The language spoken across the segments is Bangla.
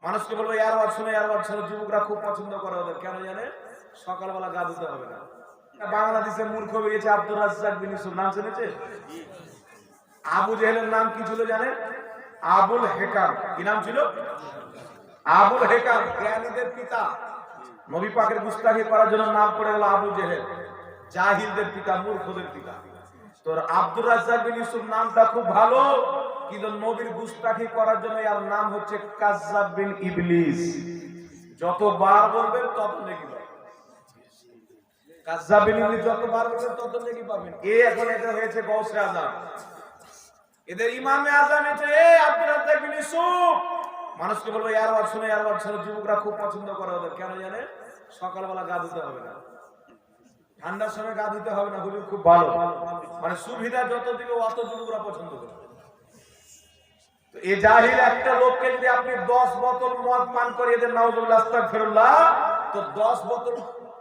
মানুষকে বলবো এয়ারবাদ শুনে, এয়ারবাদ শুনে, যুবকরা খুব পছন্দ করে ওদের। কেন জানে? সকালবেলা গা ধুতে হবে না। বাংলাদেশে মূর্খ বেরিয়েছে আব্দুর রাজ্জাক বিন ইউসুফ, নাম শুনেছে? আবু জেহেলের নাম কি ছিল জানেন? আবুল হেকাম। কি নাম ছিল? আবুল হেকাম, জ্ঞানীদের পিতা। নবী পাকের গুস্তাখি করার জন্য নাম পড়ে গেল আবু জেহেল, জাহিলদের পিতা, মূর্খদের পিতা। তোর আব্দুর রাজ্জাক বিন ইউসুফ নামটা খুব ভালো, কিন্তু নবীর গুস্তাখি করার জন্য এর নাম হচ্ছে কাজ্জাব বিন ইবলিস। যতবার বলবেন তত নেকি পাবেন। কাজ্জাব বিন ইবলিস যতবার বলবেন তত নেকি পাবেন। এখন এটা হয়েছে গৌসে আজম, এদের ইমামে আজম হচ্ছে আব্দুর রাজ্জাক বিন ইউসুফ। মানুষকে বলবো এয়ারবাদ শুনে, এয়ারবাদ শুনে, যুবকরা খুব পছন্দ করে ওদের। কেন জানে? সকালবেলা গা ধুতে হবে না, ঠান্ডার সময় গা ধুতে হবে না। হুজুর খুব ভালো, মানে সুবিধা যত দিবে অত যুবকরা পছন্দ করে। তো এই জাহিল একটা লোককে যদি আপনি 10 বোতল মদ পান করে এদের নাউজুবিল্লাহ আস্তাগফিরুল্লাহ, তো 10 বোতল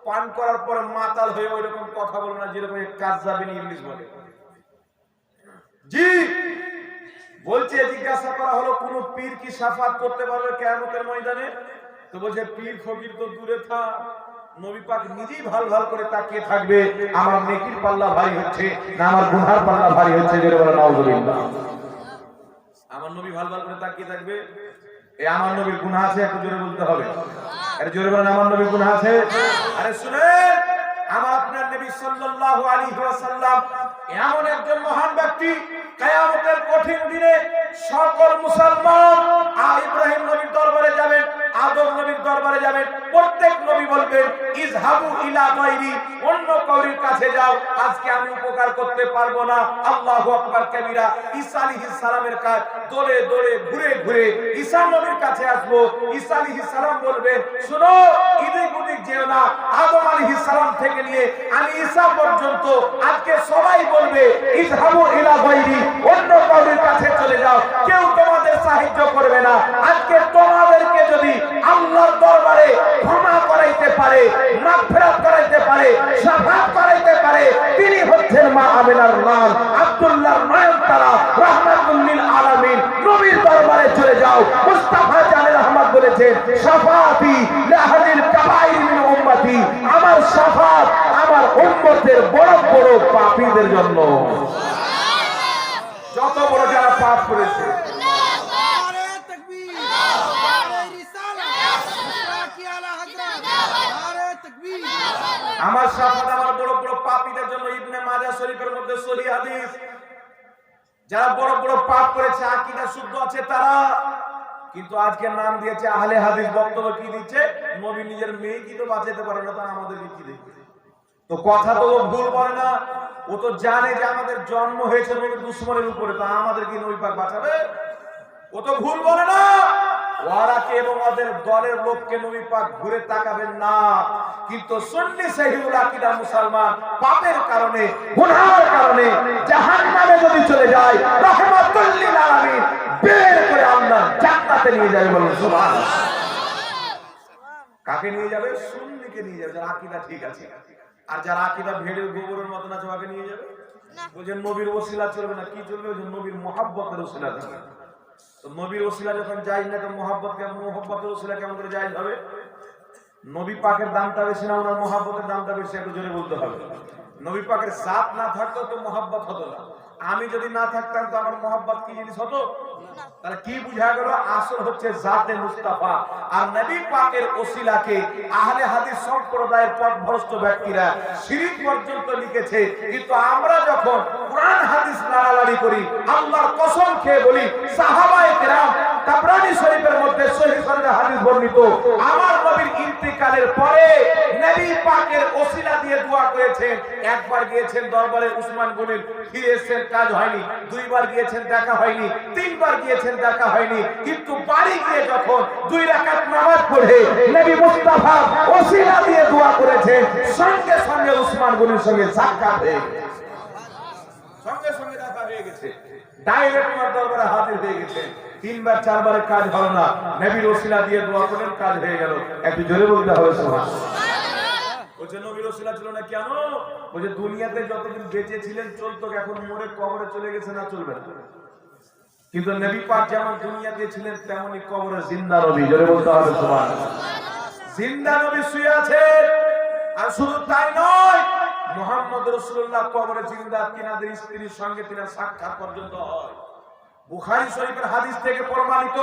পান করার পরে মাতাল হয়ে ওইরকম কথা বলে না যেরকম কাজ্জাব বিন ইবলিস বলে। জি বলছে, জিজ্ঞাসা করা হলো কোন পীর কি শাফাত করতে পারবে কিয়ামতের ময়দানে? তো বলছে পীর ফকির তো দূরে থাক, নবী পাক নিজেই ভাল ভাল করে তাকিয়ে থাকবে আমার নেকির পাল্লা ভারী হচ্ছে না আমার গুনার পাল্লা ভারী হচ্ছে। জোরে বলেন নাউজুবিল্লাহ। আমার নবী ভাল ভাল করে তাকিয়ে থাকবে, এই আমার নবীর গুনাহ আছে, একটু জোরে বলতে হবে। আরে জোরে বলেন আমার নবীর গুনাহ আছে। আরে শুনেন, আমার আপনার নবী সাল্লাল্লাহু আলাইহি ওয়াসাল্লাম এমন একজন মহান ব্যক্তি, কিয়ামতের কঠিন দিনে সকল মুসলমান ইব্রাহিম নবীর দরবারে যাবেন, আদম নবীর দরবারে যাবেন, প্রত্যেক নবী বলবেন ইযহাবু ইলা গায়রি, অন্য কাউরির কাছে যাও, আজকে আমি উপকার করতে পারবো না। আল্লাহু আকবার কবীরা। ঈসা আলাইহিস সালামের কাছে দৌড়ে দৌড়ে ঘুরে ঘুরে ঈসা নবীর কাছে আসবো। ঈসা আলাইহিস সালাম বলবেন শুনো, ইদিক ওদিক যেও না, আদম আলাইহিস সালাম থেকে নিয়ে আমি ঈসা পর্যন্ত আজকে সবাই বলবে ইযহাবু ইলা গায়রি, অন্য কাউরির কাছে চলে যাও, কেউ তোমাদের সাহায্য করবে না। আজকে তোমাদেরকে যদি আল্লাহর দরবারে ক্ষমা করাইতে পারে, মাগফিরাত করাইতে পারে, শাফাআত করাইতে পারে, তিনি হচ্ছেন মা আমিনার নাম আব্দুল্লাহর নয়নতারা, রাহমাতুল লিল আলামিন। নবীর দরবারে চলে যাও। মুস্তাফা জানে রহমত বলেছেন শাফাআতি লিআহলিল কাবাইর মিন উম্মতি, আমার শাফাআত আমার উম্মতের বড় বড় পাপীদের জন্য, যত বড় যারা পাপ করেছে। আমার শাফাত আমার বড় বড় পাপীদের জন্য। ইবনে মাজাহ শরীফের মধ্যে সহিহ হাদিস, যারা বড় বড় পাপ করেছে, আকীদা শুদ্ধ আছে তারা, কিন্তু আজকে নাম দিয়েছে আহলে হাদিস। বক্তব্য কি দিচ্ছে? নবী নিজের মেয়ে কি তো বাঁচাতে পারে না, তা আমাদেরকে কি দেখবে? তো কথা তো ভুল বলে না, ও তো জানে যে আমাদের জন্ম হয়েছে নবীর দুশমনের উপরে, তা আমাদের কি নবী পাক বাঁচাবে? ও তো ভুল বলে না। ওয়ারাকে এবং ওদের দলের লোককে নবী পাক ঘুরে তাকাবেন না, কিন্তু সুন্নি সহিহুল আকীদা মুসলমান পাপের কারণে, গুনাহের কারণে জাহান্নামে যদি চলে যায়, রাহমাতুল লিল আলামিন বের করে আল্লাহ জান্নাতে নিয়ে যাবে। বলুন সুবহানাল্লাহ। কাকে নিয়ে যাবে? সুন্নিকে নিয়ে যাবে, যার আকীদা ঠিক আছে। আর যার আকীদা ভেড়ের গোবরের মত না, ওকে নিয়ে যাবে। বলছে নবীর ওসিলা চলবে না, কি চলবে? ওই যে নবীর মুহাব্বতের ওসিলা চলবে। তো নবীর ওসিলা যখন জায়েজ না, তো মুহাব্বতের ওসিলা কেমন করে জায়েজ হবে? নবী পাকের দামটা বেশি না ওনার মুহাব্বতের দামটা বেশি? একটু জোরে বলতে হবে। নবী পাকের জাত না থাকতো তো মুহাব্বত হতো না। আমি যদি না থাকতাম তো আমার মুহাব্বত কি জিনিস হতো? তাহলে কি বুঝা গেল? আসল হচ্ছে জাতে মুস্তাফা। আর নবী পাকের ওসিলাকে আহলে হাদিস সম্প্রদায়ের পথভ্রষ্ট ব্যক্তিরা শিরক পর্যন্ত লিখেছে। কিন্তু আমরা যখন কোরআন হাদিস লাড়ালাড়ি করি, আল্লাহর কসম খেয়ে বলি, সাহাবায়ে কেরাম তাবরানী শরীফের মধ্যে সহিহ সনদে হাদিস বর্ণিত, আমার নবীর ইন্তিকালের পরে নবী পাকের ওসিলা দিয়ে দোয়া করেছেন। একবার গিয়েছেন দরবারে উসমান গনির, ফিরেছেন কাজ হয়নি। দুইবার গিয়েছেন দেখা হয়নি। তিনবার গিয়েছেন দেখা হয়নি। কিন্তু বাড়ি গিয়ে যখন 2 রাকাত নামাজ পড়ে নবী মুস্তাফা ওসিলা দিয়ে দোয়া করেছেন, সঙ্গে সঙ্গে উসমান গনির সঙ্গে সাক্ষাৎ হয়ে গেছে, সঙ্গে সঙ্গে দেখা হয়ে গেছে, ডাইরেক্ট আমার দরবারে হাজির হয়ে গেছে। 3বার 4বারের কাজ হলো না, নবীর ওসিলা দিয়ে দোয়া করলেন, কাজ হয়ে গেল। একটু জোরে বলতে হবে সুবহানাল্লাহ। বলছে নবীর ওসিলা ছিল না কেন? বলছে দুনিয়াতে যতদিন বেঁচে ছিলেন চলতো, এখন মরে কবরে চলে গেছে না, চলবে না। কিন্তু নবী পাক যেমন দুনিয়াতে ছিলেন তেমনি কবরে জিন্দা নবী, জোরে বলতে হবে সুবহানাল্লাহ। জিন্দা নবী শুয়ে আছেন। আর শুধু তাই নয়, মুহাম্মদ রাসূলুল্লাহ কবরে জিন্দা, তিনাদের স্ত্রীর সঙ্গে তিনার সাক্ষাৎ পর্যন্ত হয়। বুখারী শরীফের হাদিস থেকে প্রমাণিত,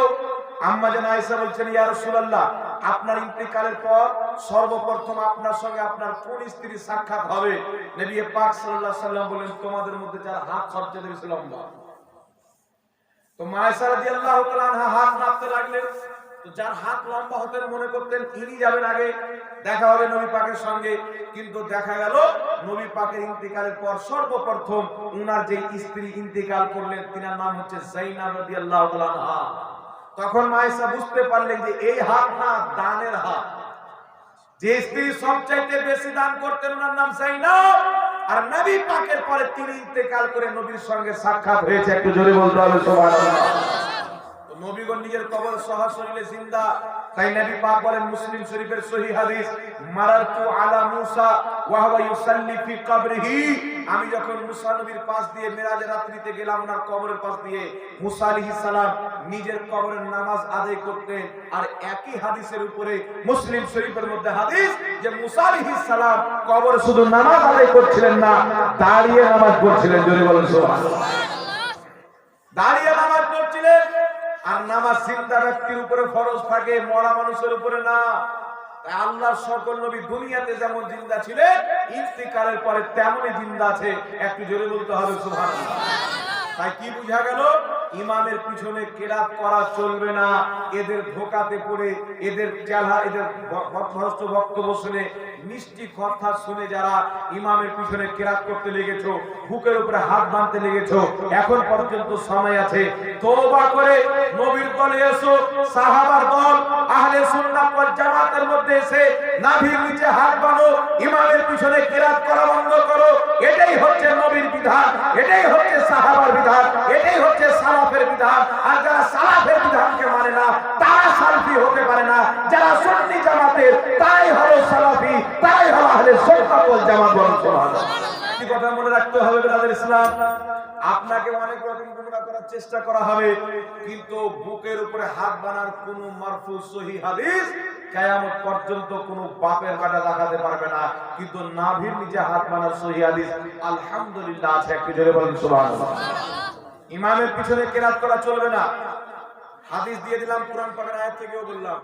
আম্মা জান আয়েশা বলছেন, ইয়া রাসূলুল্লাহ, আপনার ইন্তেকালের পর সর্বপ্রথম আপনার সঙ্গে আপনার কোন স্ত্রীর সাক্ষাৎ হবে? নবী পাক সাল্লাল্লাহু আলাইহি সাল্লাম বলেন, তোমাদের মধ্যে যার হাত সবচেয়ে বেশি লম্বা। তো মা আয়েশা রাদিয়াল্লাহু তাআলা আনহা হাত নাড়তে লাগলেন। তো যার হাত লম্বা হতেন মনে করতেন ইনি যাবেন আগে, দেখা হবে নবী পাকের সঙ্গে। কিন্তু দেখা গেল নবী পাকের ইন্তেকালের পর সর্বপ্রথম উনার যে স্ত্রী ইন্তেকাল করলেন, তিনার নাম হচ্ছে যায়নাব রাদিয়াল্লাহু তাআলা আনহা। তখন মা আয়েশা বুঝতে পারলেন যে এই হাত না, দানের হাত। যে স্ত্রী সবচাইতে বেশি দান করতেন ওনার নাম যায়নাব। আর নবী পাকের পরে তিনি ইন্তেকাল করে নবীর সঙ্গে সাক্ষাৎ হয়েছে, একটু জোরে বলতে হবে সুবহানাল্লাহ। তো নবীগণ নিজের কবর সহশরীরে জিন্দা। তাই নবী পাক বলেন মুসলিম শরীফের সহিহ হাদিস, মারাতু আলা মুসা ওয়া হুয়া ইউসাল্লি ফি কবরিহি, আমি যখন মুসা নবীর পাশ দিয়ে মেরাজের রাত্রিতে গেলাম ওনার কবরের পাশ দিয়ে, মুসা আলাইহিস সালাম নিজের কবরের নামাজ আদায় করতেন। আর একই হাদিসের উপরে মুসলিম শরীফের মধ্যে হাদিস যে মুসা আলাইহিস সালাম কবরে শুধু নামাজ আদায় করছিলেন না, দাঁড়িয়ে নামাজ পড়ছিলেন, জোরে বলেন সুবহানাল্লাহ। দাঁড়িয়ে নামাজ পড়ছিলেন। আর নামাজ জিন্দা ব্যক্তির উপরে ফরজ থাকে, মরা মানুষের উপরে না। তাই আল্লাহর সকল নবী দুনিয়াতে যেমন জিন্দা ছিলেন, ইন্তেকালের পরে তেমনই জিন্দা আছে, একটু জোরে বলতে হবে সুবহানাল্লাহ। তাই কি বোঝা গেল? ইমামের পিছনে কেরাত করা চলবে না। এদের ধোকাতে পড়ে, এদের চেলা, এদের ভ্রষ্ট বক্তব্য শুনে, মিষ্টি কথা শুনে যারা ইমামের পিছনে কেরাত করতে লেগেছো, বুকের উপরে হাত বাঁধতে লেগেছো, এখন পর্যন্ত সময় আছে। তওবা করে নবীর দলে এসো, সাহাবার দল আহলে সুন্নাত ওয়াল জামাতের মধ্যে এসে নাভির নিচে হাত বাঁধো, ইমামের পিছনে কেরাত করা বন্ধ করো। এটাই হচ্ছে নবীর বিধান, এটাই হচ্ছে সাহাবার বিধান, এটাই হচ্ছে সালাফের বিধান। আর যারা সালাফের বিধানকে মানে না, তারা সালফি হতে পারে না। যারা সুন্নি জামাতের, তাই হলো সালাফি, তাই হলো আহলে সুন্নাত ওয়াল জামাত। বলুন সুবহানাল্লাহ। কি কথা মনে রাখতে হবে ব্রাদার ইসলাম, আপনাকে অনেক রকম গুমরাহ করার চেষ্টা করা হবে, কিন্তু বুকের উপরে হাত বানার কোন মারফু সহিহ হাদিস কিয়ামত পর্যন্ত কোন বাপের বেটা দেখাতে পারবে না। কিন্তু নাভির নিচে হাত বানার সহিহ হাদিস আলহামদুলিল্লাহ আছে, একটু জোরে বলুন সুবহানাল্লাহ। ইমামের পিছনে কেরাত করা চলবে না, হাদিস দিয়ে দিলাম, কোরআন পাকের আয়াত থেকেও বললাম।